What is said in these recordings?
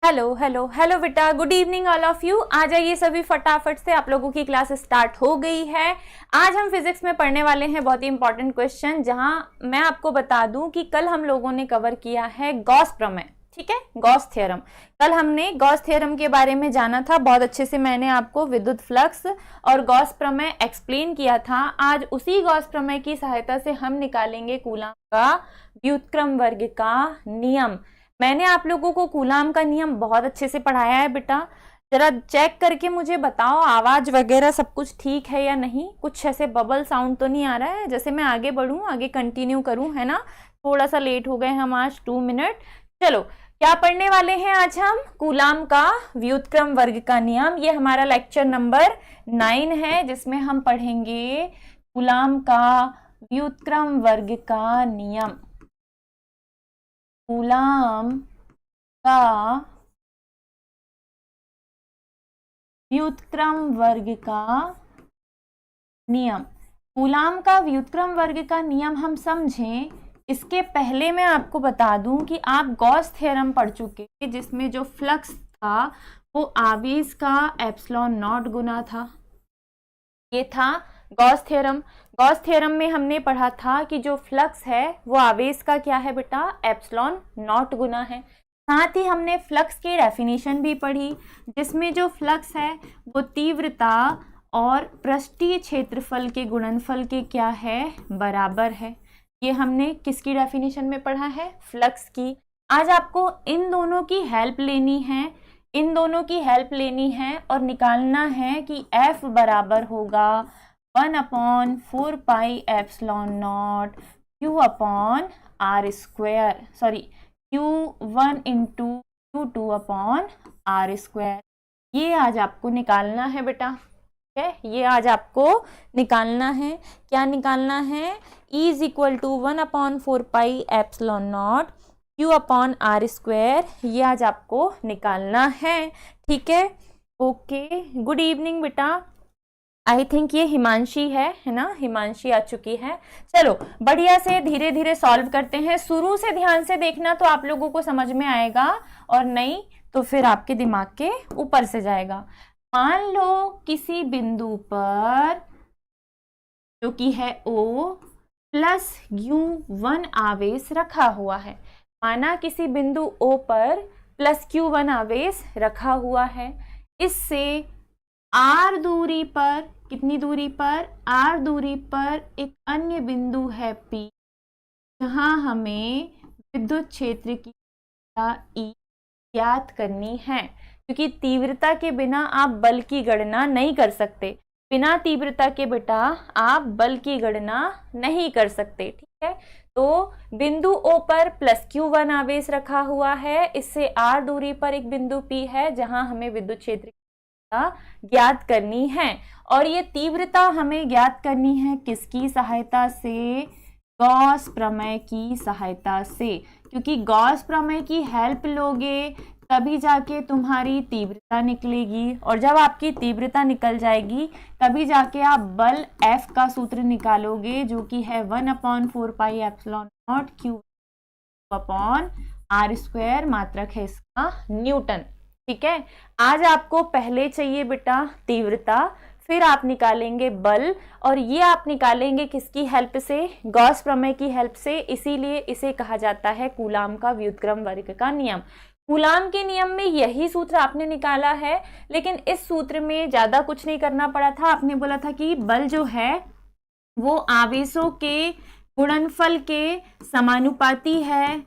Hello hello hello बेटा, good evening all of you. आ जाइए सभी फटाफट से, आप लोगों की क्लास स्टार्ट हो गई है। आज हम फिजिक्स में पढ़ने वाले हैं बहुत ही इंपॉर्टेंट क्वेश्चन, जहां मैं आपको बता दूं कि कल हम लोगों ने कवर किया है गॉस प्रमेय, ठीक है, गॉस थ्योरम। कल हमने गॉस थ्योरम के बारे में जाना था बहुत अच्छे से, मैंने आपको विद्युत फ्लक्स और गॉस प्रमेय एक्सप्लेन किया था। आज उसी गॉस प्रमेय की सहायता से हम निकालेंगे कूलाम का व्युत्क्रम वर्ग का नियम। मैंने आप लोगों को कूलाम का नियम बहुत अच्छे से पढ़ाया है बेटा, जरा चेक करके मुझे बताओ आवाज वगैरह सब कुछ ठीक है या नहीं, कुछ ऐसे बबल साउंड तो नहीं आ रहा है। जैसे मैं आगे बढ़ूं, आगे कंटिन्यू करूं, है ना, थोड़ा सा लेट हो गए हम आज 2 मिनट। चलो, क्या पढ़ने वाले हैं आज हम? कूलाम का व्युत्क्रम वर्ग का नियम। ये हमारा लेक्चर नंबर 9 है, जिसमें हम पढ़ेंगे कूलाम का व्युत्क्रम वर्ग का नियम। कूलाम का व्युत्क्रम वर्ग का नियम। कूलाम का व्युत्क्रम वर्ग का नियम हम समझें, इसके पहले मैं आपको बता दूं कि आप गॉस थ्योरम पढ़ चुके, जिसमें जो फ्लक्स था वो आवेश का एप्सिलॉन नॉट गुना था। ये था गॉस थ्योरम। गॉस थ्योरम में हमने पढ़ा था कि जो फ्लक्स है वो आवेश का क्या है बेटा, एप्सिलॉन नॉट गुना है। साथ ही हमने फ्लक्स की डेफिनेशन भी पढ़ी, जिसमें जो फ्लक्स है वो तीव्रता और पृष्ठीय क्षेत्रफल के गुणनफल के क्या है, बराबर है। ये हमने किसकी डेफिनेशन में पढ़ा है, फ्लक्स की। आज आपको इन दोनों की हेल्प लेनी है, इन दोनों की हेल्प लेनी है और निकालना है कि F बराबर होगा 1/4 pi epsilon naught Q/r square, sorry Q1 into Q2/r square. ये आज आपको निकालना है बेटा, ठीक है, ये आज आपको निकालना है। क्या निकालना है? E is equal to 1/4 pi epsilon naught Q/r square. ये आज आपको निकालना है, ठीक है। ओके, गुड इवनिंग बेटा। आई थिंक ये हिमांशी है ना, हिमांशी आ चुकी है। चलो बढ़िया से धीरे धीरे सॉल्व करते हैं। शुरू से ध्यान से देखना तो आप लोगों को समझ में आएगा, और नहीं तो फिर आपके दिमाग के ऊपर से जाएगा। मान लो किसी बिंदु पर, जो कि है O, प्लस Q1 आवेश रखा हुआ है। माना किसी बिंदु O पर प्लस Q1 आवेश रखा हुआ है। इससे R दूरी पर, कितनी दूरी पर, R दूरी पर एक अन्य बिंदु है P, जहां हमें विद्युत क्षेत्र की E ज्ञात करनी है। क्योंकि तीव्रता के बिना आप बल की गणना नहीं कर सकते, बिना तीव्रता के बेटा आप बल की गणना नहीं कर सकते, ठीक है। तो बिंदु O पर प्लस Q1 आवेश रखा हुआ है, इससे R दूरी पर एक बिंदु P है जहां हमें विद्युत क्षेत्र ज्ञात करनी है। और ये तीव्रता हमें ज्ञात करनी है किसकी सहायता से? गॉस प्रमेय की सहायता से। क्योंकि गॉस प्रमेय की हेल्प लोगे तभी जाके तुम्हारी तीव्रता निकलेगी, और जब आपकी तीव्रता निकल जाएगी तभी जाके आप बल F का सूत्र निकालोगे, जो कि है 1/4 pi epsilon naught Q/r square. मात्रक है इसका न्यूटन, ठीक है। आज आपको पहले चाहिए बेटा तीव्रता, फिर आप निकालेंगे बल, और ये आप निकालेंगे किसकी हेल्प से? गॉस प्रमेय की हेल्प से। इसीलिए इसे कहा जाता है कूलाम का व्युत्क्रम वर्ग का नियम। कूलाम के नियम में यही सूत्र आपने निकाला है, लेकिन इस सूत्र में ज्यादा कुछ नहीं करना पड़ा था। आपने बोला था कि बल जो है वो आवेशों के गुणनफल के समानुपाती है,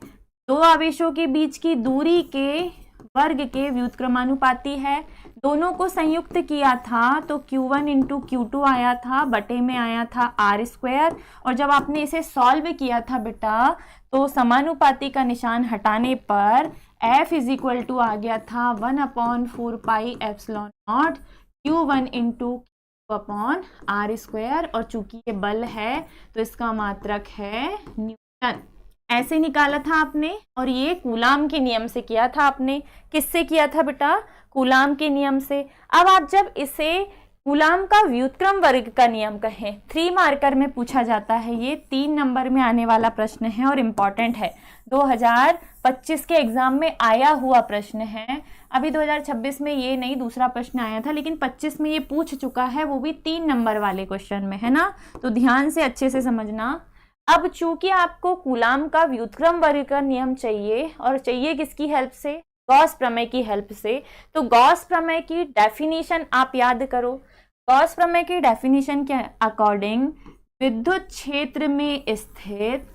दो आवेशों के बीच की दूरी के वर्ग के व्युत्क्रमानुपाती है। दोनों को संयुक्त किया था तो Q1 इंटू Q2 आया था, बटे में आया था R स्क्वायर। और जब आपने इसे सॉल्व किया था बेटा, तो समानुपाती का निशान हटाने पर F इज इक्वल टू आ गया था 1/4 pi epsilon naught Q1 into Q/r square. और चूंकि ये बल है तो इसका मात्रक है न्यूटन। ऐसे निकाला था आपने, और ये कूलाम के नियम से किया था आपने। किससे किया था बेटा? कूलाम के नियम से। अब आप जब इसे कूलाम का व्युत्क्रम वर्ग का नियम कहें। 3 मार्कर में पूछा जाता है, ये 3 नंबर में आने वाला प्रश्न है और इम्पॉर्टेंट है। 2025 के एग्जाम में आया हुआ प्रश्न है। अभी 2026 में ये नहीं, दूसरा प्रश्न आया था, लेकिन 25 में ये पूछ चुका है, वो भी 3 नंबर वाले क्वेश्चन में, है ना। तो ध्यान से अच्छे से समझना। अब चूंकि आपको कूलाम का व्युत्क्रम वर्ग का नियम चाहिए, और चाहिए किसकी हेल्प से? गॉस प्रमेय की हेल्प से। तो गॉस प्रमेय की डेफिनेशन आप याद करो। गॉस प्रमेय की डेफिनेशन के अकॉर्डिंग विद्युत क्षेत्र में स्थित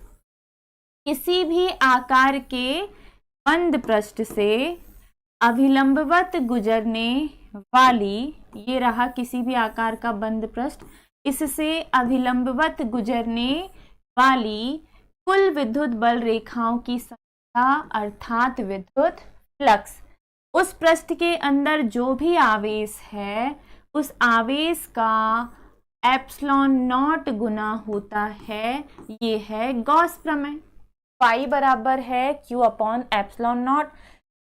किसी भी आकार के बंद पृष्ठ से अभिलंबवत गुजरने वाली, ये रहा किसी भी आकार का बंद पृष्ठ, इससे अभिलंबवत गुजरने वाली कुल विद्युत बल रेखाओं की संख्या अर्थात विद्युत फ्लक्स, उस पृष्ठ के अंदर जो भी आवेश है उस आवेश का एप्सिलॉन नॉट गुना होता है। ये है गॉस प्रमेय। पाई बराबर है क्यू अपॉन एप्सिलॉन नॉट।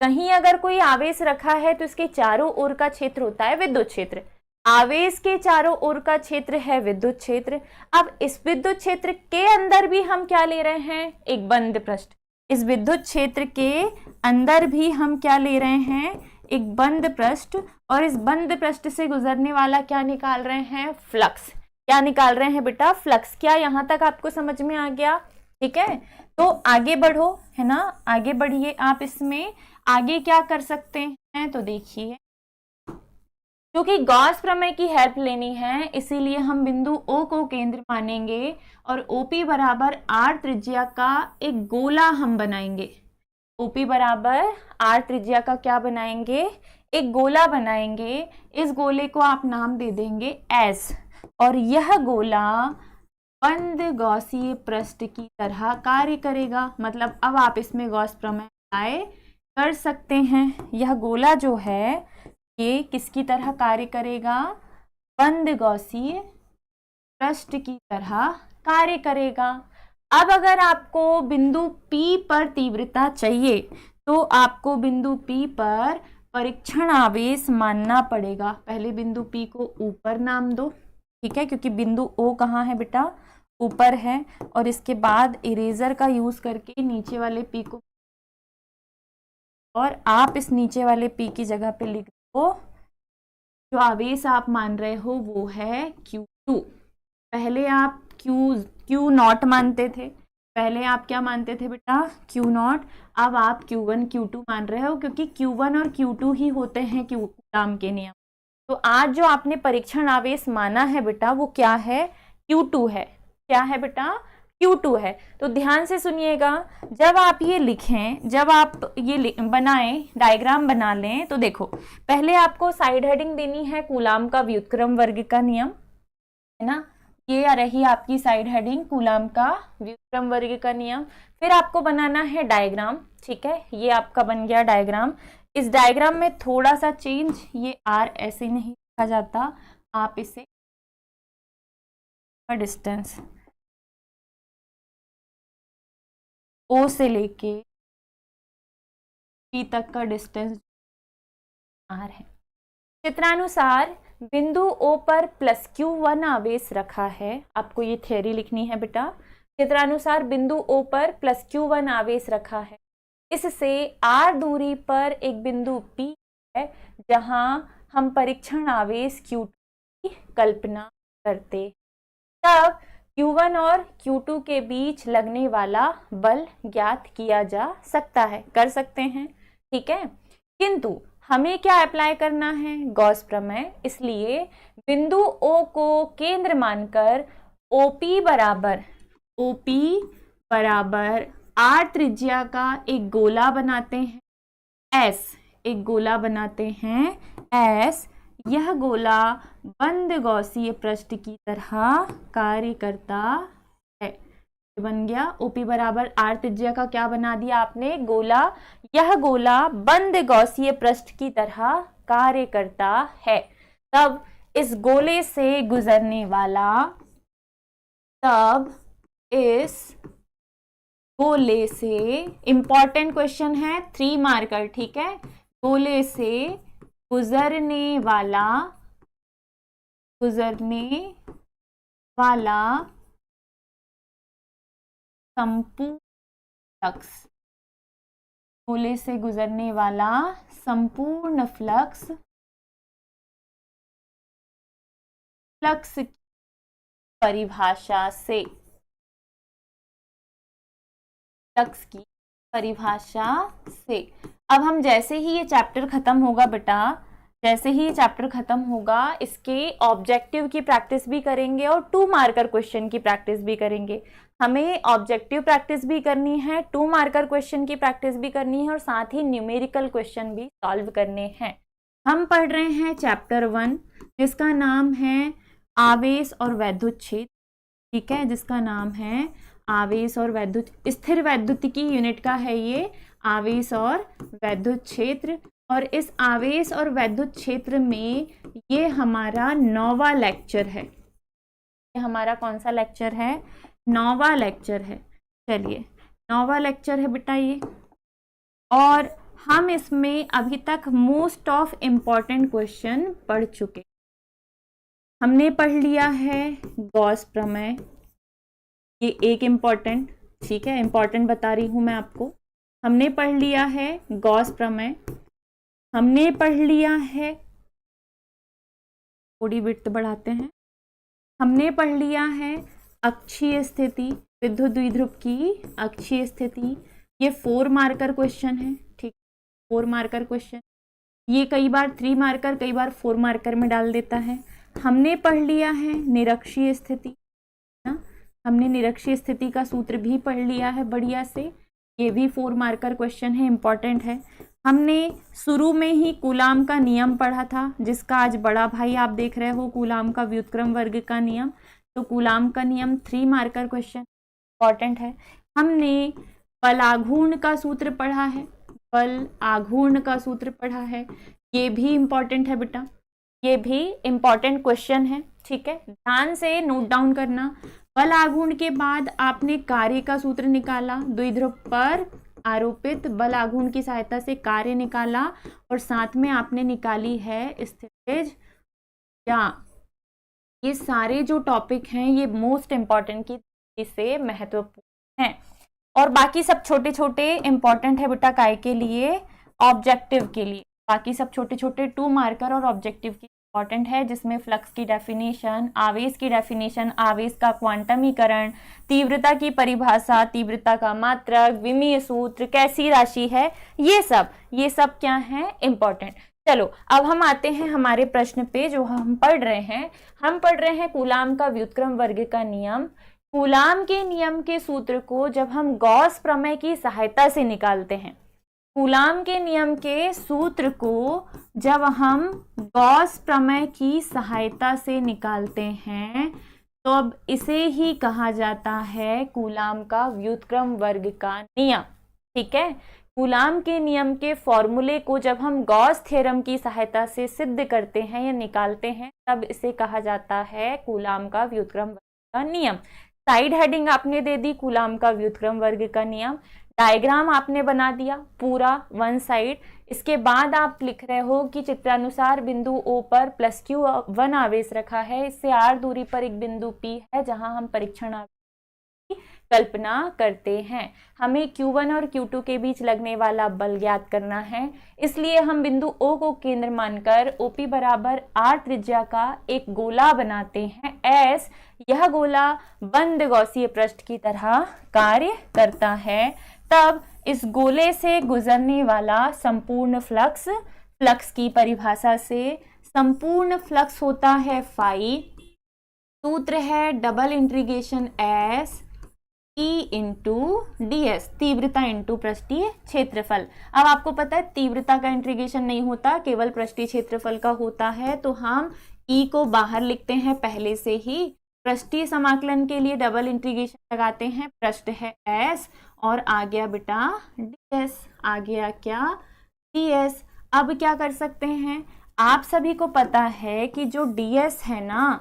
कहीं अगर कोई आवेश रखा है तो इसके चारों ओर का क्षेत्र होता है विद्युत क्षेत्र। आवेश के चारों ओर का क्षेत्र है विद्युत क्षेत्र। अब इस विद्युत क्षेत्र के अंदर भी हम क्या ले रहे हैं? एक बंद पृष्ठ। इस विद्युत क्षेत्र के अंदर भी हम क्या ले रहे हैं? एक बंद पृष्ठ। और इस बंद पृष्ठ से गुजरने वाला क्या निकाल रहे हैं? फ्लक्स। क्या निकाल रहे हैं बेटा? फ्लक्स। क्या यहाँ तक आपको समझ में आ गया? ठीक है, तो आगे बढ़ो, है ना, आगे बढ़िए। आप इसमें आगे क्या कर सकते हैं तो देखिए, क्योंकि गॉस प्रमेय की हेल्प लेनी है इसीलिए हम बिंदु O को केंद्र मानेंगे और OP बराबर R त्रिज्या का एक गोला हम बनाएंगे। OP बराबर R त्रिज्या का क्या बनाएंगे? एक गोला बनाएंगे। इस गोले को आप नाम दे देंगे S, और यह गोला बंद गॉसीय पृष्ठ की तरह कार्य करेगा। मतलब अब आप इसमें गॉस प्रमेय अप्लाई कर सकते हैं। यह गोला जो है ये किसकी तरह कार्य करेगा? बंद गॉसीय पृष्ठ की तरह कार्य करेगा। अब अगर आपको बिंदु P पर तीव्रता चाहिए तो आपको बिंदु P पर परीक्षण आवेश मानना पड़ेगा। पहले बिंदु P को ऊपर नाम दो, ठीक है, क्योंकि बिंदु O कहाँ है बेटा? ऊपर है। और इसके बाद इरेजर का यूज करके नीचे वाले P को, और आप इस नीचे वाले P की जगह पे लिख दो जो आवेश आप मान रहे हो वो है Q2। पहले आप Q नॉट मानते थे। पहले आप क्या मानते थे बेटा? Q not. अब आप Q1 Q2 मान रहे हो, क्योंकि Q1 और Q2 ही होते हैं कूलाम के नियम। तो आज जो आपने परीक्षण आवेश माना है बेटा वो क्या है? Q2 है। क्या है बेटा? Q2 है। तो ध्यान से सुनिएगा, जब आप ये लिखें, जब आप ये बनाएं, डायग्राम बना लें, तो देखो पहले आपको साइड हेडिंग देनी है कूलाम का व्युत्क्रम वर्ग का नियम, है ना। ये आ रही आपकी साइड हेडिंग, कूलाम का व्युत्क्रम वर्ग का नियम। फिर आपको बनाना है डायग्राम, ठीक है। ये आपका बन गया डायग्राम। इस डायग्राम में थोड़ा सा चेंज, ये R ऐसे नहीं लिखा जाता, आप इसे डिस्टेंस O से लेके P तक का डिस्टेंस R है। चित्रानुसार बिंदु O पर +Q1 आवेश रखा है। आपको ये थ्योरी लिखनी है बेटा। चित्रानुसार बिंदु O पर +Q1 आवेश रखा है। इससे R दूरी पर एक बिंदु P है जहां हम परीक्षण आवेश Q2 की कल्पना करते हैं। तब Q1 और Q2 के बीच लगने वाला बल ज्ञात किया जा सकता है, कर सकते हैं, ठीक है। किंतु हमें क्या अप्लाई करना है? गॉस प्रमेय। इसलिए बिंदु O को केंद्र मानकर OP बराबर R त्रिज्या का एक गोला बनाते हैं S, एक गोला बनाते हैं S। यह गोला बंद गॉसीय पृष्ठ की तरह कार्य करता है। बन गया OP बराबर R त्रिज्या का क्या बना दिया आपने? गोला। यह गोला बंद गॉसीय पृष्ठ की तरह कार्य करता है। तब इस गोले से गुजरने वाला, तब इस गोले से, इंपॉर्टेंट क्वेश्चन है, 3 मार्कर, ठीक है। गोले से गुजरने वाला गुजरने वाला संपूर्ण फ्लक्स, गोले से गुजरने वाला संपूर्ण फ्लक्स, फ्लक्स की परिभाषा से, फ्लक्स की परिभाषा से। अब हम जैसे ही ये चैप्टर खत्म होगा बेटा, जैसे ही ये चैप्टर खत्म होगा, इसके ऑब्जेक्टिव की प्रैक्टिस भी करेंगे और 2 मार्कर क्वेश्चन की प्रैक्टिस भी करेंगे। हमें ऑब्जेक्टिव प्रैक्टिस भी करनी है, 2 मार्कर क्वेश्चन की प्रैक्टिस भी करनी है और साथ ही न्यूमेरिकल क्वेश्चन भी सॉल्व करने हैं। हम पढ़ रहे हैं चैप्टर 1 जिसका नाम है आवेश और वैद्युत क्षेत्र, ठीक है, जिसका नाम है आवेश और वैद्युत, स्थिर वैद्युतिकी यूनिट का है ये आवेश और वैद्युत क्षेत्र। और इस आवेश और वैद्युत क्षेत्र में ये हमारा 9वां लेक्चर है। ये हमारा कौन सा लेक्चर है? 9वां लेक्चर है। चलिए 9वां लेक्चर है बेटा ये। और हम इसमें अभी तक मोस्ट ऑफ इम्पॉर्टेंट क्वेश्चन पढ़ चुके। हमने पढ़ लिया है गॉस प्रमेय, ये एक इम्पॉर्टेंट, ठीक है, इम्पॉर्टेंट बता रही हूं मैं आपको। हमने पढ़ लिया है गॉस प्रमेय, हमने पढ़ लिया है, थोड़ी विड्थ बढ़ाते हैं, हमने पढ़ लिया है अक्षीय स्थिति, विद्युत द्विध्रुव की अक्षीय स्थिति। ये 4 मार्कर क्वेश्चन है, ठीक, 4 मार्कर क्वेश्चन। ये कई बार 3 मार्कर, कई बार 4 मार्कर में डाल देता है। हमने पढ़ लिया है निरक्षीय स्थिति ना, हमने निरक्षीय स्थिति का सूत्र भी पढ़ लिया है बढ़िया से, ये भी 4 मार्कर क्वेश्चन है, इंपॉर्टेंट है। हमने शुरू में ही कूलाम का नियम पढ़ा था, जिसका आज बड़ा भाई आप देख रहे हो, कूलाम का व्युत्क्रम वर्ग का नियम। तो कूलाम का नियम 3 मार्कर क्वेश्चन इंपॉर्टेंट है। हमने बल आघूर्ण का सूत्र पढ़ा है, बल आघूर्ण का सूत्र पढ़ा है, ये भी इंपॉर्टेंट है बेटा, ये भी इंपॉर्टेंट क्वेश्चन है, ठीक है, ध्यान से नोट डाउन करना। बल आघूर्ण के बाद आपने कार्य का सूत्र निकाला, द्विध्रुव पर आरोपित बल आघूर्ण की सहायता से कार्य निकाला, और साथ में आपने निकाली है स्थितिज या। ये सारे जो टॉपिक हैं ये मोस्ट इंपॉर्टेंट की दृष्टि से महत्वपूर्ण हैं, और बाकी सब छोटे छोटे इंपॉर्टेंट है बेटा काय के लिए? ऑब्जेक्टिव के लिए। बाकी सब छोटे छोटे 2 मार्कर और ऑब्जेक्टिव की इंपॉर्टेंट है, जिसमें फ्लक्स की डेफिनेशन, आवेश की डेफिनेशन, आवेश का क्वांटमीकरण, तीव्रता की परिभाषा, तीव्रता का मात्रक, विमीय सूत्र, कैसी राशि है, ये सब क्या है? इंपॉर्टेंट। चलो अब हम आते हैं हमारे प्रश्न पे जो हम पढ़ रहे हैं। हम पढ़ रहे हैं कूलाम का व्युत्क्रम वर्ग का नियम। कूलाम के नियम के सूत्र को जब हम गॉस प्रमेय की सहायता से निकालते हैं, कूलाम के नियम के सूत्र को जब हम गॉस प्रमेय की सहायता से निकालते हैं तो अब इसे ही कहा जाता है कूलाम का व्युत्क्रम वर्ग का नियम, ठीक है। कूलाम के नियम के फॉर्मूले को जब हम गॉस थ्योरम की सहायता से सिद्ध करते हैं या निकालते हैं तब इसे कहा जाता है कूलाम का व्युत्क्रम वर्ग का नियम। साइड हेडिंग आपने दे दी कूलाम का व्युत्क्रम वर्ग का नियम, डायग्राम आपने बना दिया पूरा 1 साइड। इसके बाद आप लिख रहे हो कि चित्रानुसार बिंदु O पर +Q1 आवेश रखा है, इससे r दूरी पर एक बिंदु P है जहां हम परीक्षण आवेश की कल्पना करते हैं। हमें Q1 और Q2 के बीच लगने वाला बल ज्ञात करना है, इसलिए हम बिंदु O को केंद्र मानकर OP बराबर r त्रिज्या का एक गोला बनाते हैं S। यह गोला बंद गॉसीय पृष्ठ की तरह कार्य करता है। तब इस गोले से गुजरने वाला संपूर्ण फ्लक्स, फ्लक्स की परिभाषा से संपूर्ण फ्लक्स होता है फाई, सूत्र है double integration S E into ds, तीव्रता इंटू पृष्ठीय क्षेत्रफल। अब आपको पता है तीव्रता का इंटीग्रेशन नहीं होता, केवल पृष्ठीय क्षेत्रफल का होता है, तो हम E को बाहर लिखते हैं पहले से ही। पृष्ठीय समाकलन के लिए डबल इंटीग्रेशन लगाते हैं, पृष्ठ है S और आ गया बेटा ds, आ गया क्या? ds। अब क्या कर सकते हैं, आप सभी को पता है कि जो ds है ना,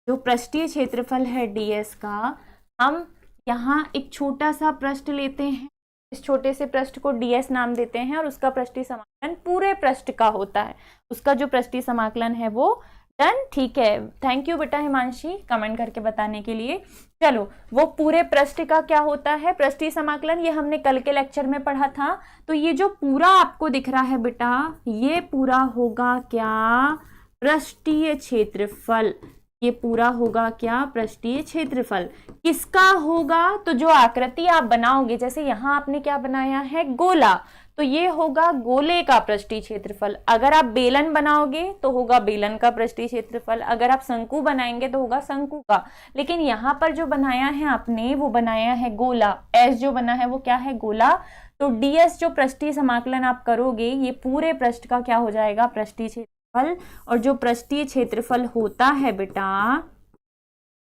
जो पृष्ठीय क्षेत्रफल है ds का, हम यहाँ एक छोटा सा पृष्ठ लेते हैं, इस छोटे से पृष्ठ को ds नाम देते हैं और उसका पृष्ठीय समाकलन पूरे पृष्ठ का होता है, उसका जो पृष्ठीय समाकलन है वो डन, ठीक है। थैंक यू बेटा हिमांशी कमेंट करके बताने के लिए। चलो, वो पूरे पृष्ठ का क्या होता है, पृष्ठीय समाकलन, ये हमने कल के लेक्चर में पढ़ा था। तो ये जो पूरा आपको दिख रहा है बेटा, ये पूरा होगा क्या, पृष्ठीय क्षेत्रफल। ये पूरा होगा क्या, पृष्ठीय क्षेत्रफल। किसका होगा, तो जो आकृति आप बनाओगे, जैसे यहाँ आपने क्या बनाया है, गोला, तो ये होगा गोले का पृष्ठीय क्षेत्रफल। अगर आप बेलन बनाओगे तो होगा बेलन का पृष्ठीय क्षेत्रफल, अगर आप शंकु बनाएंगे तो होगा शंकु का। लेकिन यहाँ पर जो बनाया है आपने, वो बनाया है गोला। एस जो बना है वो क्या है, गोला। तो डीएस जो पृष्ठीय समाकलन आप करोगे, ये पूरे पृष्ठ का क्या हो जाएगा, पृष्ठीय क्षेत्रफल। और जो पृष्ठीय क्षेत्रफल होता है बेटा,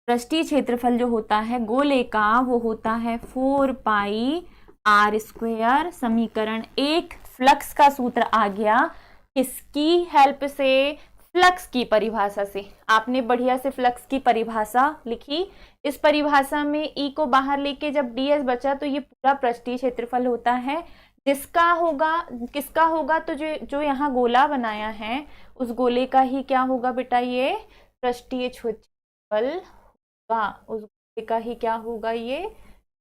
पृष्ठीय क्षेत्रफल जो होता है गोले का, वो होता है 4 पाई आर स्क्वायर। समीकरण 1 फ्लक्स का सूत्र आ गया, किसकी हेल्प से, फ्लक्स की परिभाषा से। आपने बढ़िया से फ्लक्स की परिभाषा लिखी। इस परिभाषा में ई को बाहर लेके जब डीएस बचा, तो ये पूरा पृष्ठीय क्षेत्रफल होता है। जिसका होगा, किसका होगा, तो जो यहाँ गोला बनाया है, उस गोले का ही क्या होगा बेटा, ये पृष्ठीय क्षेत्रफल होगा। उस गोले का ही क्या होगा, ये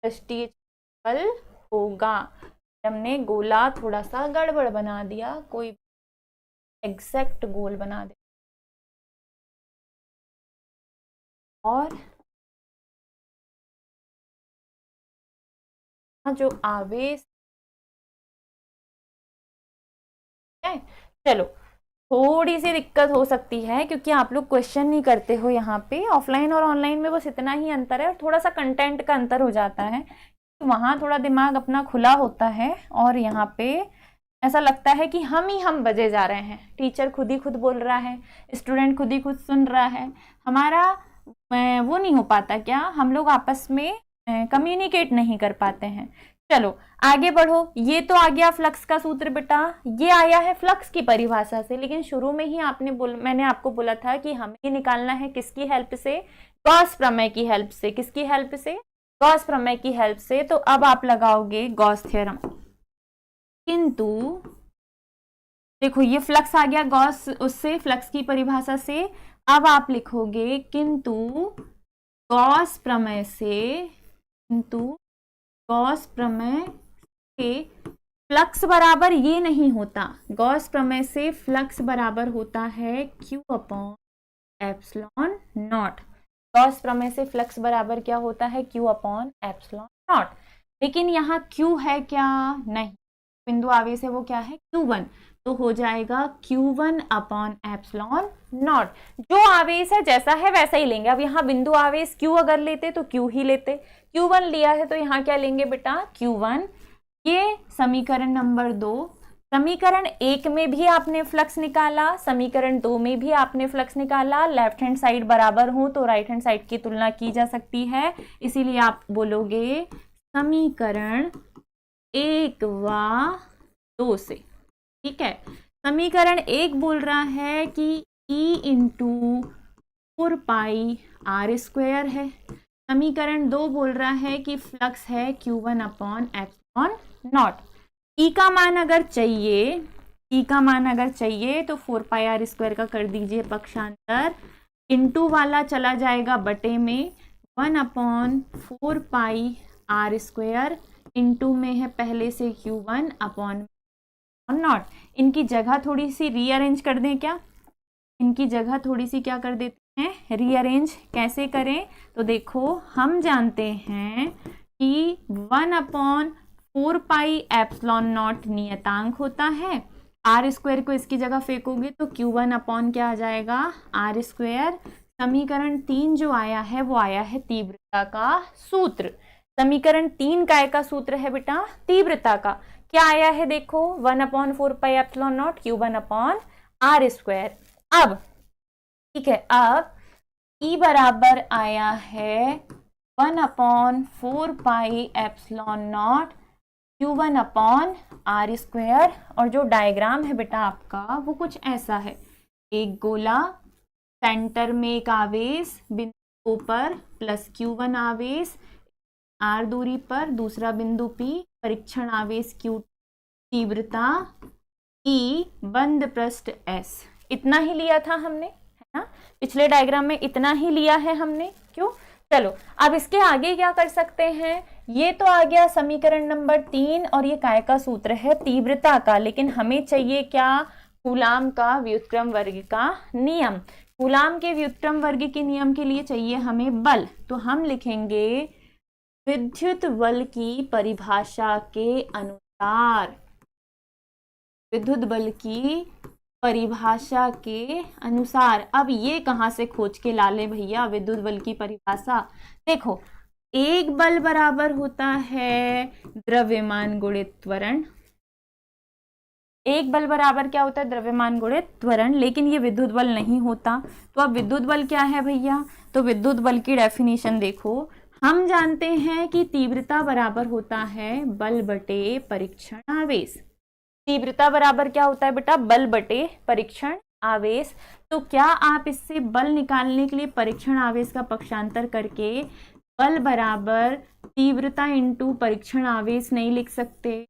पृष्ठीय क्षेत्रफल होगा। हमने गोला थोड़ा सा गड़बड़ बना दिया, कोई एग्जैक्ट गोल बना दे। और जो आवेश है, चलो थोड़ी सी दिक्कत हो सकती है क्योंकि आप लोग क्वेश्चन नहीं करते हो यहाँ पे। ऑफलाइन और ऑनलाइन में बस इतना ही अंतर है, और थोड़ा सा कंटेंट का अंतर हो जाता है। वहां थोड़ा दिमाग अपना खुला होता है, और यहाँ पे ऐसा लगता है कि हम ही हम बजे जा रहे हैं। टीचर खुद ही खुद बोल रहा है, स्टूडेंट खुद ही खुद सुन रहा है, हमारा वो नहीं हो पाता, क्या हम लोग आपस में कम्युनिकेट नहीं कर पाते हैं। चलो आगे बढ़ो। ये तो आ गया फ्लक्स का सूत्र बेटा, ये आया है फ्लक्स की परिभाषा से। लेकिन शुरू में ही मैंने आपको बोला था कि हमें निकालना है किसकी हेल्प से, गॉस प्रमेय की हेल्प से। किसकी हेल्प से, गॉस प्रमेय की हेल्प से। तो अब आप लगाओगे गॉस थ्योरम। किंतु देखो, ये फ्लक्स आ गया गॉस, उससे फ्लक्स की परिभाषा से। अब आप लिखोगे किंतु गॉस प्रमेय से, किंतु गॉस प्रमेय से फ्लक्स बराबर ये नहीं होता। गॉस प्रमेय से फ्लक्स बराबर होता है Q upon epsilon not. Gauss प्रमेय से फ्लक्स बराबर क्या होता है, Q अपॉन एप्सिलॉन नॉट। लेकिन यहाँ Q है क्या, नहीं, बिंदु आवेश है वो क्या है, Q1। तो हो जाएगा Q1 अपॉन एप्सिलॉन नॉट। जो आवेश है जैसा है वैसा ही लेंगे। अब यहाँ बिंदु आवेश Q अगर लेते तो Q ही लेते, Q1 लिया है तो यहाँ क्या लेंगे बेटा, Q1। ये समीकरण नंबर 2। समीकरण 1 में भी आपने फ्लक्स निकाला, समीकरण 2 में भी आपने फ्लक्स निकाला। लेफ्ट हैंड साइड बराबर हो तो राइट हैंड साइड की तुलना की जा सकती है, इसीलिए आप बोलोगे समीकरण 1 व 2 से। ठीक है, समीकरण 1 बोल रहा है कि E into 4 pi r square है। समीकरण 2 बोल रहा है कि फ्लक्स है Q1 अपॉन एप्सिलॉन नॉट। ई का मान अगर चाहिए, ई का मान अगर चाहिए तो 4 पाई आर स्क्वायर का कर दीजिए पक्षांतर, इंटू वाला चला जाएगा बटे में, 1 upon 4 pi r square, into में है पहले से Q1 अपॉन नॉट। इनकी जगह थोड़ी सी रीअरेंज कर दें क्या, इनकी जगह थोड़ी सी क्या कर देते हैं, रीअरेंज। कैसे करें, तो देखो हम जानते हैं कि 1 अपॉन 4 पाई एप्सिलॉन नॉट नियतांक होता है। आर स्क्वायर को इसकी जगह फेंकोगे तो Q1 अपॉन क्या आ जाएगा, आर स्क्वायर। समीकरण 3 जो आया है वो आया है तीव्रता का सूत्र। समीकरण 3 काय का सूत्र है बेटा, तीव्रता का। क्या आया है देखो, 1 upon 4 pi epsilon naught Q1 upon r square. अब ठीक है, अब E बराबर आया है 1 upon 4 pi epsilon naught Q1 upon r square. और जो डायग्राम है बेटा आपका वो कुछ ऐसा है, एक गोला, सेंटर में एक आवेश बिंदु पर प्लस Q1 आवेश, आर दूरी पर दूसरा बिंदु P, परीक्षण आवेश Q, तीव्रता E, बंद पृष्ठ S। इतना ही लिया था हमने, है ना। पिछले डायग्राम में इतना ही लिया है हमने, क्यों? चलो अब इसके आगे क्या कर सकते हैं, ये तो आ गया समीकरण नंबर 3 और ये काय का सूत्र है तीव्रता का, लेकिन हमें चाहिए क्या, कूलाम का व्युत्क्रम वर्ग का नियम। कूलाम के व्युत्क्रम वर्ग के नियम के लिए चाहिए हमें बल, तो हम लिखेंगे विद्युत बल की परिभाषा के अनुसार, विद्युत बल की परिभाषा के अनुसार। अब ये कहां से खोज के ला ले भैया विद्युत बल की परिभाषा? देखो, एक बल बराबर होता है द्रव्यमान गुणित त्वरण, एक बल बराबर क्या होता है, द्रव्यमान गुणित त्वरण, लेकिन ये विद्युत बल नहीं होता। तो अब विद्युत बल क्या है भैया, तो विद्युत बल की डेफिनेशन देखो, हम जानते हैं कि तीव्रता बराबर होता है बल बटे परीक्षण आवेश। तीव्रता बराबर क्या होता है बेटा, बल बटे परीक्षण आवेश। तो क्या आप इससे बल निकालने के लिए परीक्षण आवेश का पक्षांतर करके बल बराबर तीव्रता इंटू परीक्षण आवेश नहीं लिख सकते?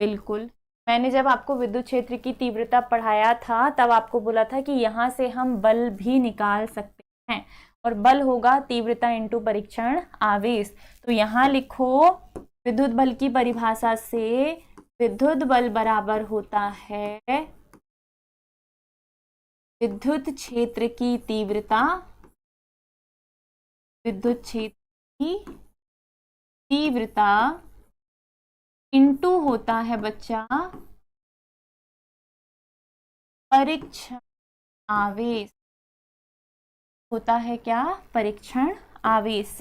बिल्कुल, मैंने जब आपको विद्युत क्षेत्र की तीव्रता पढ़ाया था तब आपको बोला था कि यहाँ से हम बल भी निकाल सकते हैं, और बल होगा तीव्रता इंटू परीक्षण आवेश। तो यहाँ लिखो विद्युत बल की परिभाषा से विद्युत बल बराबर होता है विद्युत क्षेत्र की तीव्रता, विद्युत क्षेत्र की तीव्रता इंटू होता है बच्चा परीक्षण आवेश, होता है क्या, परीक्षण आवेश।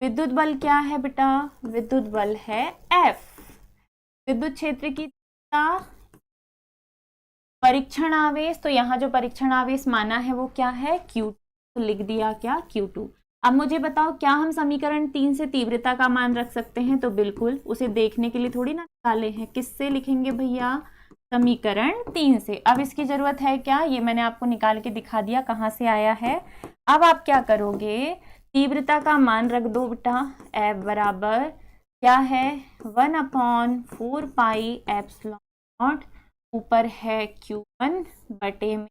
विद्युत बल क्या है बेटा, विद्युत बल है F, विद्युत क्षेत्र की तीव्रता परीक्षण आवेश, तो यहाँ जो परीक्षण आवेश माना है वो क्या है, Q2, तो लिख दिया क्या, Q2। अब मुझे बताओ क्या हम समीकरण 3 से तीव्रता का मान रख सकते हैं? तो बिल्कुल, उसे देखने के लिए थोड़ी ना निकाले हैं, किससे लिखेंगे भैया, समीकरण 3 से। अब इसकी जरूरत है क्या, ये मैंने आपको निकाल के दिखा दिया कहाँ से आया है। अब आप क्या करोगे, तीव्रता का मान रख दो बेटा, F बराबर क्या है, 1/4 पाई एप्सिलॉन नॉट, ऊपर है Q1 बटे में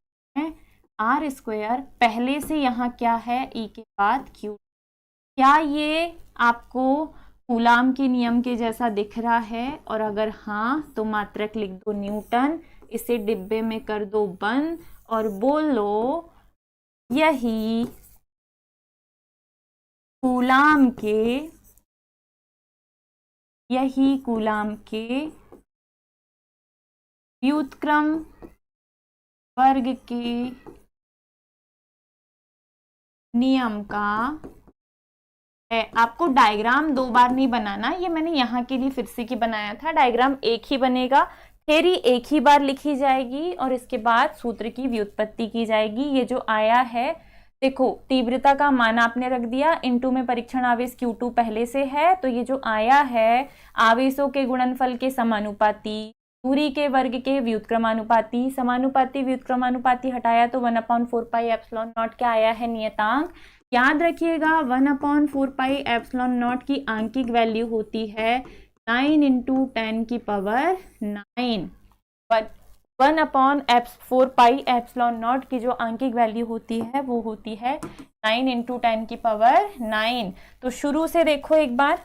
R स्क्वायर, पहले से यहाँ क्या है, E के बाद Q। क्या ये आपको कूलाम के नियम के जैसा दिख रहा है? और अगर हाँ तो मात्रक लिख दो न्यूटन, इसे डिब्बे में कर दो बंद और बोलो यही कूलाम के व्युत्क्रम वर्ग के नियम का है। आपको डायग्राम 2 बार नहीं बनाना, ये मैंने यहाँ के लिए फिर से की बनाया था। डायग्राम एक ही बनेगा, थ्योरी एक ही बार लिखी जाएगी और इसके बाद सूत्र की व्युत्पत्ति की जाएगी। ये जो आया है, देखो तीव्रता का मान आपने रख दिया, इनटू में परीक्षण आवेश Q2 पहले से है, तो ये जो आया है आवेशों के गुणनफल के समानुपाती, दूरी के वर्ग के व्युत्क्रमानुपाती, समानुपाती व्युत्क्रमानुपाती हटाया तो 1/4 पाई एप्सिलॉन नॉट क्या आया है, नियतांक। याद रखिएगा 1/4 पाई एप्सिलॉन नॉट की आंकिक वैल्यू होती है 9 × 10 की पावर 9। 1/4 पाई एप्सिलॉन नॉट की जो आंकिक वैल्यू होती है वो होती है 9 × 10 की पावर 9। तो शुरू से देखो एक बार,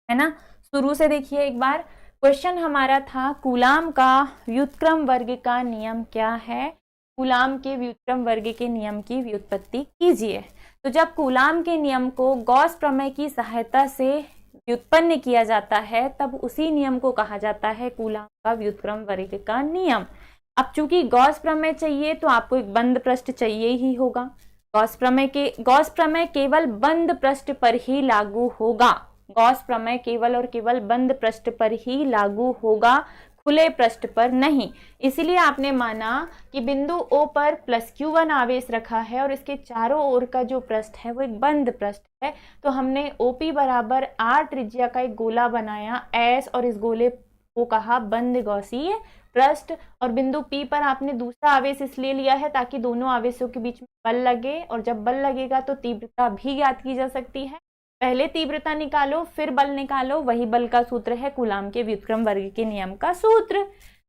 है ना, शुरू से देखिए एक बार। क्वेश्चन हमारा था कूलाम का व्युत्क्रम वर्ग का नियम क्या है, कूलाम के व्युत्क्रम वर्ग के नियम की व्युत्पत्ति कीजिए। तो जब कूलाम के नियम को गॉस प्रमेय की सहायता से व्युत्पन्न किया जाता है तब उसी नियम को कहा जाता है कूलाम का व्युत्क्रम वर्ग का नियम। अब चूंकि गॉस प्रमेय चाहिए तो आपको एक बंद पृष्ठ चाहिए ही होगा। गॉस प्रमेय केवल बंद पृष्ठ पर ही लागू होगा, गॉस प्रमेय केवल और केवल बंद पृष्ठ पर ही लागू होगा, खुले पृष्ठ पर नहीं। इसलिए आपने माना कि बिंदु O पर +Q1 आवेश रखा है और इसके चारों ओर का जो पृष्ठ है वो एक बंद पृष्ठ है, तो हमने OP बराबर R त्रिज्या का एक गोला बनाया S और इस गोले को कहा बंद गॉसीय पृष्ठ। और बिंदु P पर आपने दूसरा आवेश इसलिए लिया है ताकि दोनों आवेशों के बीच में बल लगे, और जब बल लगेगा तो तीव्रता भी ज्ञात की जा सकती है। पहले तीव्रता निकालो फिर बल निकालो, वही बल का सूत्र है कूलाम के व्युत्क्रम वर्ग के नियम का सूत्र।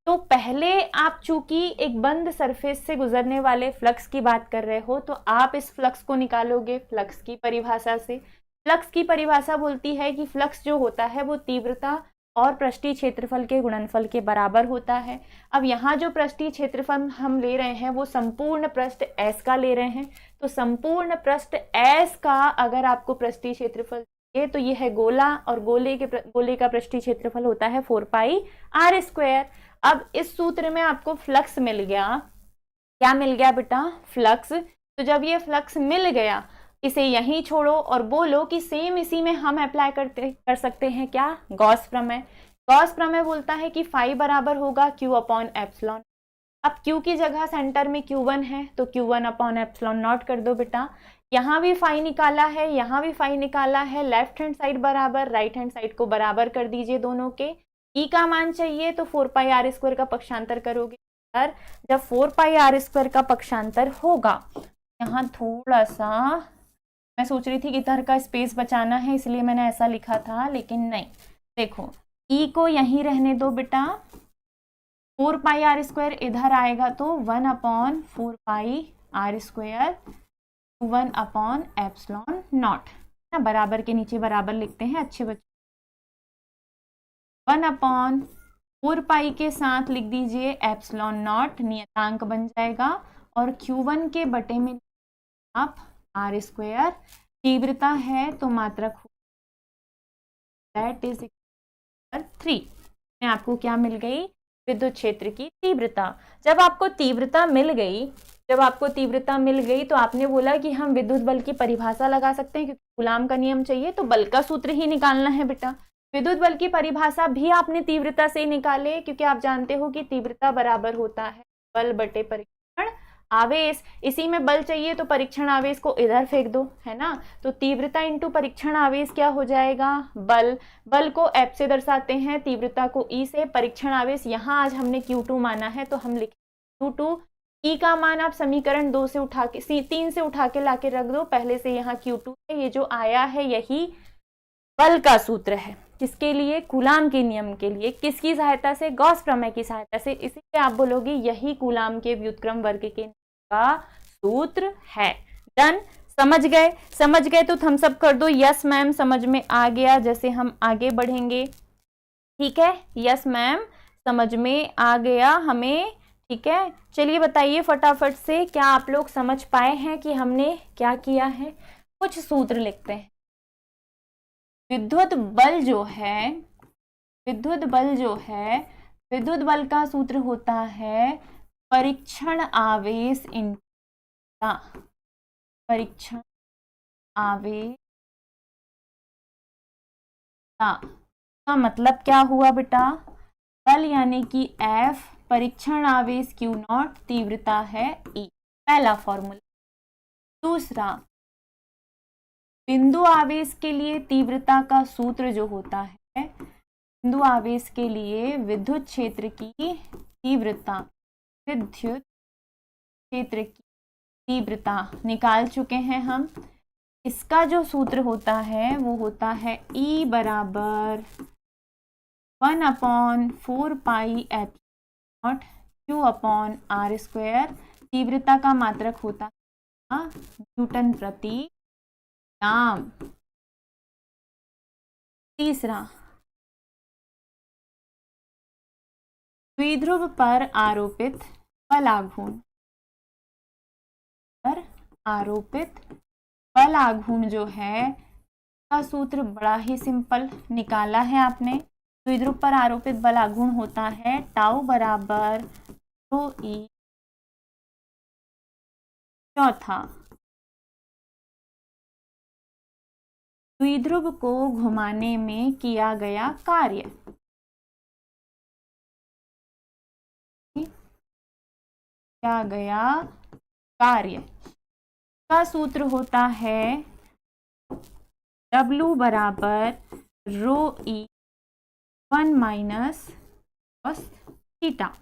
तो पहले आप चूंकि एक बंद सरफेस से गुजरने वाले फ्लक्स की बात कर रहे हो, तो आप इस फ्लक्स को निकालोगे फ्लक्स की परिभाषा से। फ्लक्स की परिभाषा बोलती है कि फ्लक्स जो होता है वो तीव्रता और पृष्ठीय क्षेत्रफल के गुणनफल के बराबर होता है। अब यहाँ जो पृष्ठीय क्षेत्रफल हम ले रहे हैं वो संपूर्ण पृष्ठ S का ले रहे हैं, तो संपूर्ण पृष्ठ S का अगर आपको पृष्ठीय क्षेत्रफल चाहिए तो ये है गोला, और गोले का पृष्ठीय क्षेत्रफल होता है 4πr²। अब इस सूत्र में आपको फ्लक्स मिल गया। क्या मिल गया बेटा? फ्लक्स। तो जब ये फ्लक्स मिल गया, इसे यहीं छोड़ो और बोलो कि सेम इसी में हम अप्लाई कर सकते हैं क्या? गॉस प्रमेय। गॉस प्रमेय बोलता है कि फाई बराबर होगा Q/ε। अब Q की जगह सेंटर में Q1 है, तो Q1/ε कर दो बेटा। यहाँ भी फाई निकाला है, यहाँ भी फाई निकाला है, लेफ्ट हैंड साइड बराबर, राइट हैंड साइड को बराबर कर दीजिए दोनों के। ई का मान चाहिए तो 4πr² का पक्षांतर करोगे। जब 4πr² का पक्षांतर होगा, यहाँ थोड़ा सा मैं सोच रही थी कि इधर का स्पेस बचाना है इसलिए मैंने ऐसा लिखा था, लेकिन नहीं। देखो ई को यहीं रहने दो बेटा, 4πr² इधर आएगा तो 1/4πr², 1/ε0 ना, बराबर के नीचे बराबर लिखते हैं अच्छे बच्चे। 1/4π के साथ लिख दीजिए ε0, नियतांक बन जाएगा, और Q1 के बटे में आप r²। तीव्रता है तो मात्रक दैट इज 3। में आपको क्या मिल गई? विद्युत क्षेत्र की तीव्रता। जब आपको तीव्रता मिल गई तो आपने बोला कि हम विद्युत बल की परिभाषा लगा सकते हैं, क्योंकि कूलाम का नियम चाहिए तो बल का सूत्र ही निकालना है बेटा। विद्युत बल की परिभाषा भी आपने तीव्रता से निकाले, क्योंकि आप जानते हो कि तीव्रता बराबर होता है बल बटे परीक्षण आवेश। इसी में बल चाहिए तो परीक्षण आवेश को इधर फेंक दो, है ना। तो तीव्रता इंटू परीक्षण आवेश क्या हो जाएगा? बल। बल को F से दर्शाते हैं, तीव्रता को E से। परीक्षण आवेश यहाँ आज हमने Q2 माना है तो हम लिखें Q2। E का मान आप समीकरण 2 से उठा के 3 से उठा के लाके रख दो, पहले से यहाँ Q2 है, ये जो आया है यही बल का सूत्र है। किसके लिए? कूलाम के नियम के लिए। किसकी सहायता से? गॉस प्रमेय की सहायता से। इसीलिए आप बोलोगे यही कूलाम के व्युत्क्रम वर्ग के का सूत्र है। डन? समझ गए तो थम्स अप कर दो। यस मैम, समझ में आ गया। जैसे हम आगे बढ़ेंगे, ठीक है। यस मैम, समझ में आ गया हमें, ठीक है। चलिए बताइए फटाफट से, क्या आप लोग समझ पाए हैं कि हमने क्या किया है? कुछ सूत्र लिखते हैं। विद्युत बल जो है, विद्युत बल का सूत्र होता है परीक्षण आवेश इंटू परीक्षण आवेश का मतलब क्या हुआ बेटा? बल यानी कि F, परीक्षण आवेश Q0, तीव्रता है E। पहला फॉर्मूला। दूसरा, बिंदु आवेश के लिए तीव्रता का सूत्र जो होता है, बिंदु आवेश के लिए विद्युत क्षेत्र की तीव्रता, विद्युत क्षेत्र की तीव्रता निकाल चुके हैं हम। इसका जो सूत्र होता है वो होता है E बराबर 1/4πε0 Q/r²। तीव्रता का मात्रक होता है न्यूटन प्रति ग्राम। तीसरा, द्विध्रुव पर आरोपित बलाघूर्ण जो है का सूत्र बड़ा ही सिंपल निकाला है आपने। द्विध्रुव पर आरोपित बलाघूर्ण होता है टाउ बराबर ρe। चौथा, द्विध्रुव को घुमाने में किया गया कार्य, का सूत्र होता है W बराबर ρe 1 - cos थीटा।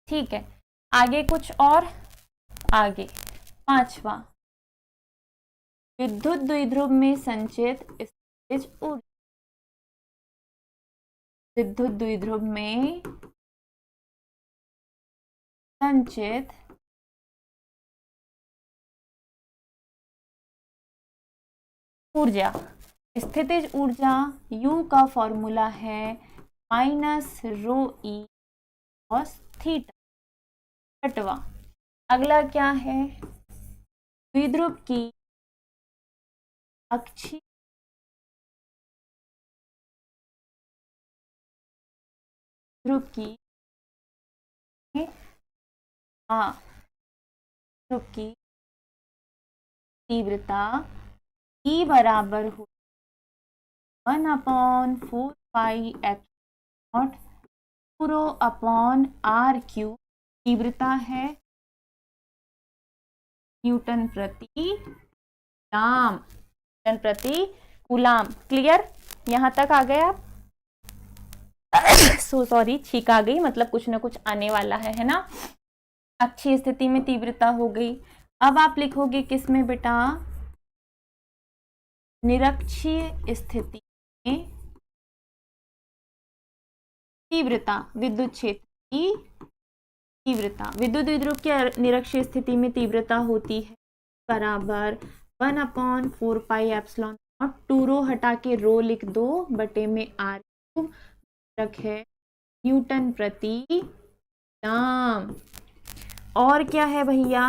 ठीक है, आगे कुछ और? आगे पांचवा, विद्युत द्विध्रुव में संचित स्थितिज ऊर्जा, विद्युत द्विध्रुव में संचित ऊर्जा। स्थितिज ऊर्जा U का फॉर्मूला है -ρe cos थीटा। छठवा, अगला क्या है, द्विध्रुव की अक्षीय ध्रुव की ध्रुव की तीव्रता E बराबर हो 1/4π∼0 ρ/r³ तीव्रता है न्यूटन प्रति कूलाम। क्लियर, यहां तक आ गए आप? सो सॉरी, छींक आ गई, मतलब कुछ ना कुछ आने वाला है ना। अच्छी स्थिति में तीव्रता हो गई। अब आप लिखोगे किस में बेटा, निरक्षीय स्थिति में तीव्रता, विद्युत क्षेत्र की तीव्रता। विद्युत द्विध्रुव की निरक्षीय स्थिति में तीव्रता होती है बराबर 1/4πε0। 2 रो हटा के रो लिख दो, बटे में r³ है न्यूटन प्रति कूलाम। और क्या है भैया,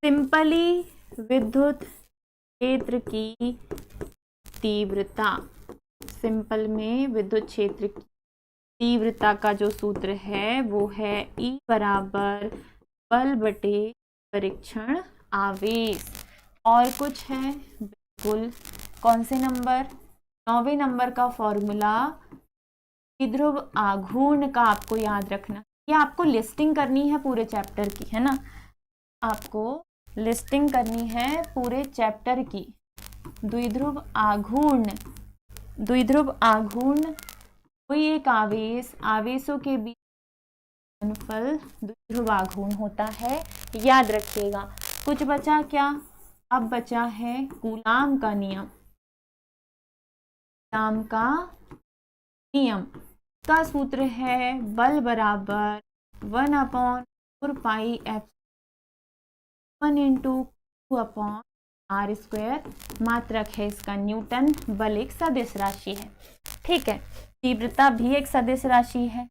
सिंपली विद्युत क्षेत्र की तीव्रता। सिंपल में विद्युत क्षेत्र की तीव्रता का जो सूत्र है वो है E बराबर बल बटे परीक्षण आवेश। और कुछ है? बिल्कुल, कौन से नंबर, 9वें नंबर का फॉर्मूला द्विध्रुव आघूर्ण का आपको याद रखना। ये आपको लिस्टिंग करनी है पूरे चैप्टर की, है ना, आपको लिस्टिंग करनी है पूरे चैप्टर की। द्विध्रुव आघूर्ण, द्विध्रुव आघूर्ण कोई एक आवेश, आवेशों के बीच गुणनफल द्विध्रुव आघूर्ण होता है, याद रखिएगा। कुछ बचा क्या? अब बचा है कूलाम का नियम। कूलाम का नियम का सूत्र है बल बराबर 1/4π∼1 × Q/r²। मात्रक है इसका न्यूटन। बल एक सदिश राशि है, ठीक है। तीव्रता भी एक सदिश राशि है।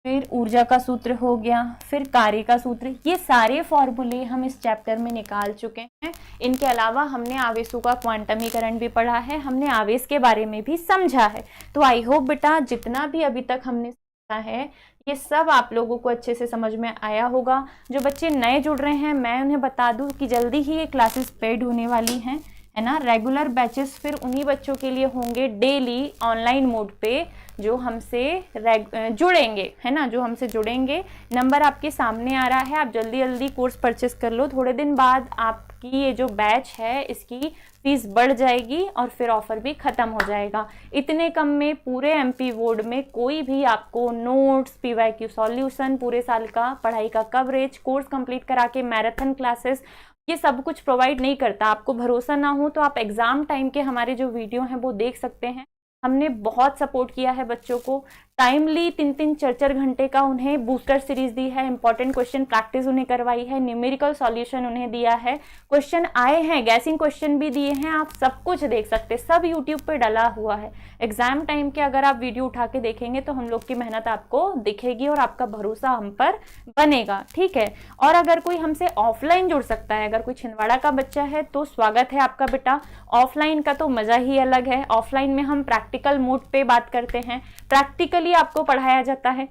फिर ऊर्जा का सूत्र हो गया, फिर कार्य का सूत्र। ये सारे फॉर्मूले हम इस चैप्टर में निकाल चुके हैं। इनके अलावा हमने आवेशों का क्वांटमीकरण भी पढ़ा है, हमने आवेश के बारे में भी समझा है। तो आई होप बेटा जितना भी अभी तक हमने समझा है ये सब आप लोगों को अच्छे से समझ में आया होगा। जो बच्चे नए जुड़ रहे हैं मैं उन्हें बता दूं कि जल्दी ही ये क्लासेस पेड होने वाली हैं, है ना। रेगुलर बैचेस फिर उन्हीं बच्चों के लिए होंगे डेली ऑनलाइन मोड पे जो हमसे जुड़ेंगे, है ना, जो हमसे जुड़ेंगे। नंबर आपके सामने आ रहा है, आप जल्दी जल्दी कोर्स परचेस कर लो। थोड़े दिन बाद आपकी ये जो बैच है इसकी फीस बढ़ जाएगी और फिर ऑफर भी खत्म हो जाएगा। इतने कम में पूरे एमपी बोर्ड में कोई भी आपको नोट्स, पीवाईक्यू सॉल्यूशन, पूरे साल का पढ़ाई का कवरेज, कोर्स कंप्लीट करा के मैराथन क्लासेस, ये सब कुछ प्रोवाइड नहीं करता। आपको भरोसा ना हो तो आप एग्जाम टाइम के हमारे जो वीडियो हैं वो देख सकते हैं। हमने बहुत सपोर्ट किया है बच्चों को, टाइमली 3-3, 4-4 घंटे का उन्हें बूस्टर सीरीज दी है, इंपॉर्टेंट क्वेश्चन प्रैक्टिस उन्हें करवाई है, न्यूमेरिकल सॉल्यूशन उन्हें दिया है, क्वेश्चन आए हैं, गैसिंग क्वेश्चन भी दिए हैं। आप सब कुछ देख सकते हैं, सब यूट्यूब पे डला हुआ है। एग्जाम टाइम के अगर आप वीडियो उठा के देखेंगे तो हम लोग की मेहनत आपको दिखेगी और आपका भरोसा हम पर बनेगा, ठीक है। और अगर कोई हमसे ऑफलाइन जुड़ सकता है, अगर कोई छिंदवाड़ा का बच्चा है तो स्वागत है आपका बेटा। ऑफलाइन का तो मजा ही अलग है। ऑफलाइन में हम प्रैक्टिकल मोड पे बात करते हैं, प्रैक्टिकली आपको पढ़ाया जाता है।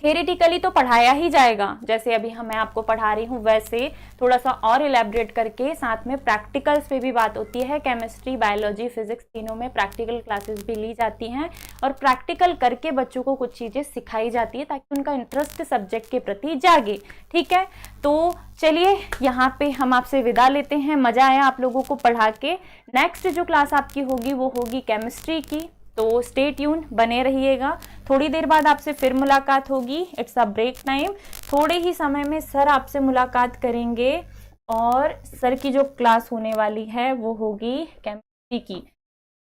थेरेटिकली तो पढ़ाया ही जाएगा, जैसे अभी मैं आपको पढ़ा रही हूँ वैसे थोड़ा सा और इलेबरेट करके साथ में प्रैक्टिकल्स पे भी बात होती है। केमिस्ट्री, बायोलॉजी, फिजिक्स तीनों में प्रैक्टिकल क्लासेस भी ली जाती हैं और प्रैक्टिकल करके बच्चों को कुछ चीज़ें सिखाई जाती है ताकि उनका इंटरेस्ट सब्जेक्ट के प्रति जागे, ठीक है। तो चलिए यहाँ पे हम आपसे विदा लेते हैं। मज़ा आया आप लोगों को पढ़ा के। नेक्स्ट जो क्लास आपकी होगी वो होगी केमिस्ट्री की, तो स्टे ट्यून, बने रहिएगा। थोड़ी देर बाद आपसे फिर मुलाकात होगी, इट्स अ ब्रेक टाइम। थोड़े ही समय में सर आपसे मुलाकात करेंगे और सर की जो क्लास होने वाली है वो होगी केमिस्ट्री की।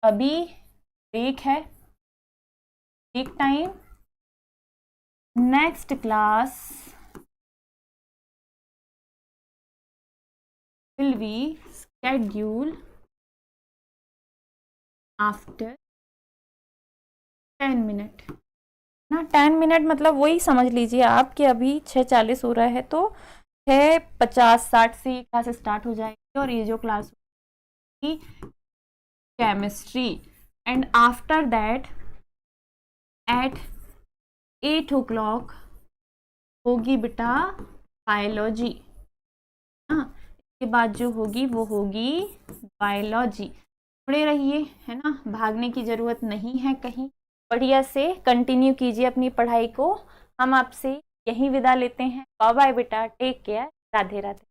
अभी ब्रेक है, break time. Next class will we schedule after 10 minute ना। 10 मिनट मतलब वही समझ लीजिए आप कि अभी 6:40 हो रहा है तो 6:50-60 से क्लास स्टार्ट हो जाएगी और ये जो क्लास होगी chemistry, and after that at 8 o'clock होगी बेटा बायोलॉजी। हाँ, इसके बाद जो होगी वो होगी बायोलॉजी। जुड़े रहिए, है ना, भागने की ज़रूरत नहीं है कहीं, बढ़िया से कंटिन्यू कीजिए अपनी पढ़ाई को। हम आपसे यहीं विदा लेते हैं। बाय बाय बेटा, टेक केयर, राधे राधे।